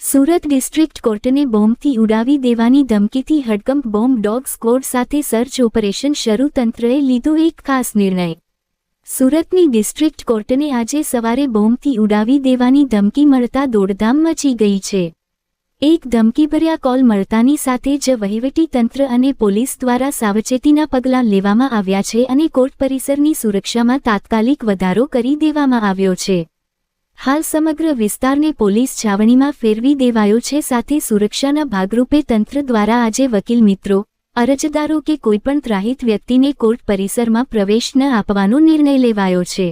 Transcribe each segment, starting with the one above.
Surat district કોર્ટને બોમ્બથી ઉડાવી દેવાની ધમકીથી હડકંપ bomb dog squad સાથે સર્ચ ઓપરેશન શરૂ. તંત્રએ લીધો એક ખાસ નિર્ણય. સુરતની ડિસ્ટ્રિક્ટ કોર્ટને આજે સવારે બોમ્બથી ઉડાવી દેવાની ધમકી મળતા દોડધામ મચી ગઈ છે. એક ધમકીભર્યા કોલ મળતાની સાથે જ વહીવટી તંત્ર અને પોલીસ દ્વારા સાવચેતીના પગલાં લેવામાં આવ્યા છે અને કોર્ટ પરિસરની સુરક્ષામાં તાત્કાલિક વધારો કરી દેવામાં આવ્યો છે. હાલ સમગ્ર વિસ્તારને પોલીસ છાવણીમાં ફેરવી દેવાયો છે. સાથે સુરક્ષાના ભાગરૂપે તંત્ર દ્વારા આજે વકીલ મિત્રો, અરજદારો કે કોઈપણ ત્રાહિત વ્યક્તિને કોર્ટ પરિસરમાં પ્રવેશ ન આપવાનો નિર્ણય લેવાયો છે.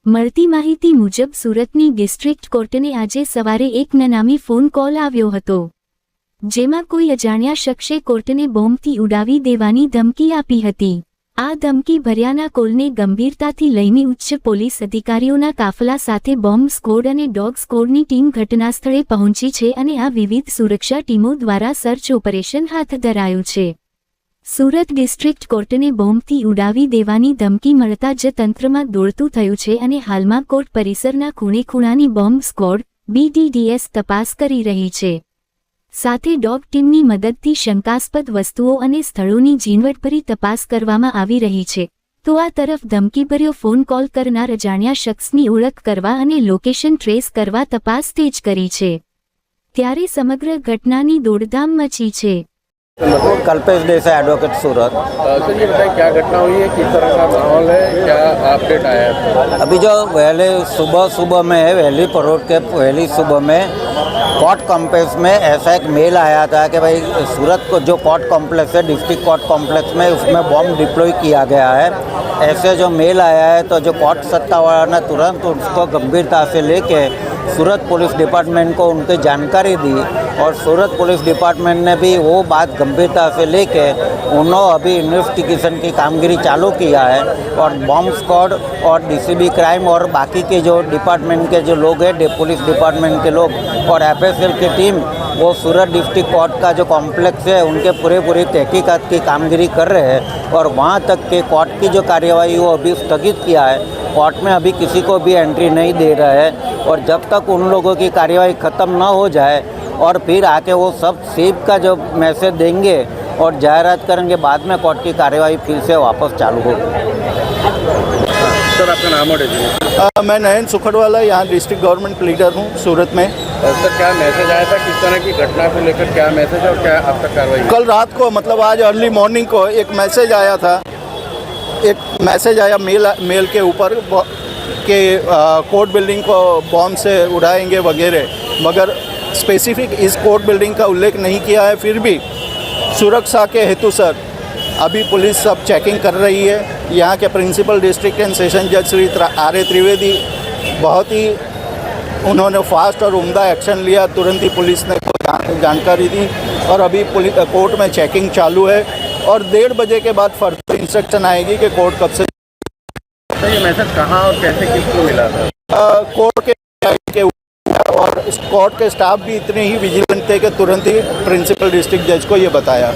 મળતી માહિતી મુજબ સુરતની ડિસ્ટ્રિક્ટ કોર્ટને આજે સવારે એક નનામી ફોન કોલ આવ્યો હતો, જેમાં કોઈ અજાણ્યા શખ્સે કોર્ટને બોમ્બથી ઉડાવી દેવાની ધમકી આપી હતી. આ ધમકી ભર્યાના કોલને ગંભીરતાથી લઈને ઉચ્ચ પોલીસ અધિકારીઓના કાફલા સાથે બોમ્બ સ્ક્વોડ અને ડોગ સ્ક્વોડની ટીમ ઘટનાસ્થળે પહોંચી છે અને આ વિવિધ સુરક્ષા ટીમો દ્વારા સર્ચ ઓપરેશન હાથ ધરાયું છે. સુરત ડિસ્ટ્રિક્ટ કોર્ટને બોમ્બથી ઉડાવી દેવાની ધમકી મળતા જ તંત્રમાં દોડતું થયું છે અને હાલમાં કોર્ટ પરિસરના ખૂણે ખૂણાની બોમ્બ સ્ક્વોડ BDDS તપાસ કરી રહી છે. સાથે ડોગ ટીમની મદદથી શંકાસ્પદ વસ્તુઓ અને સ્થળોની ઝીણવટભરી તપાસ કરવામાં આવી રહી છે. તો આ તરફ ધમકીભર્યો ફોન કોલ કરનાર અજાણ્યા શખ્સની ઓળખ કરવા અને લોકેશન ટ્રેસ કરવા તપાસ તેજ કરી છે. ત્યારે સમગ્ર ઘટનાની દોડધામ મચી છે. कल्पेश देसाई एडवोकेट सूरत। सर ये बताएं क्या घटना हुई है, किस तरह का माहौल है, क्या अपडेट आया है? अभी जो पहले सुबह में वैली परोड के पहली सुबह में कोर्ट कॉम्प्लेक्स में ऐसा एक मेल आया था कि भाई सूरत को जो कोर्ट कॉम्प्लेक्स है डिस्ट्रिक्ट कोर्ट कॉम्प्लेक्स में उसमें बॉम्ब डिप्लॉय किया गया है। ऐसे जो मेल आया है तो जो कोर्ट सत्तावाला ने तुरंत उसको गंभीरता से लेके सूरत पुलिस डिपार्टमेंट को उनकी जानकारी दी और सूरत पुलिस डिपार्टमेंट ने भी वो बात गंभीरता से लेके उन्होंने अभी इन्वेस्टिगेशन की कामगिरी चालू किया है और बॉम्ब स्क्वाड और DCB क्राइम और बाकी के जो डिपार्टमेंट के जो लोग हैं पुलिस डिपार्टमेंट के लोग और FSL की टीम वो सूरत डिस्ट्रिक्ट कोर्ट का जो कॉम्प्लेक्स है उनके पूरी तहकीकात की कामगिरी कर रहे हैं और वहाँ तक के कोर्ट की जो कार्यवाही वो अभी स्थगित किया है। कोर्ट में अभी किसी को भी एंट्री नहीं दे रहा है और जब तक उन लोगों की कार्यवाही ख़त्म ना हो जाए और फिर आके वो सब सेब का जो मैसेज देंगे और जाहिरात करेंगे, बाद में कोर्ट की कार्यवाही फिर से वापस चालू होगी। सर आपका नाम और एड्रेस? मैं नयन सुखड़वाला, यहाँ डिस्ट्रिक्ट गवर्नमेंट प्लीडर हूँ सूरत में। सर क्या मैसेज आया था, किस तरह की घटना को लेकर क्या मैसेज है और क्या अब तक कार्रवाई? कल रात को मतलब आज अर्ली मॉर्निंग को एक मैसेज आया था, मेल के ऊपर कि कोर्ट बिल्डिंग को बॉम्ब से उड़ाएंगे वगैरह, मगर स्पेसिफिक इस कोर्ट बिल्डिंग का उल्लेख नहीं किया है। फिर भी सुरक्षा के हेतु सर अभी पुलिस सब चेकिंग कर रही है। यहाँ के प्रिंसिपल डिस्ट्रिक्ट एंड सेशन जज श्री R.A. त्रिवेदी बहुत ही उन्होंने फास्ट और उम्दा एक्शन लिया, तुरंत ही पुलिस ने जानकारी दी और अभी कोर्ट में चेकिंग चालू है और 1:30 बजे के बाद फर्दर इंस्ट्रक्शन आएगी कि कोर्ट कब से। तो ये मैसेज कहाँ और कैसे किसको मिला था? कोर्ट के और कोर्ट के स्टाफ भी इतने ही विजिलेंट थे कि तुरंत ही प्रिंसिपल डिस्ट्रिक्ट जज को ये बताया।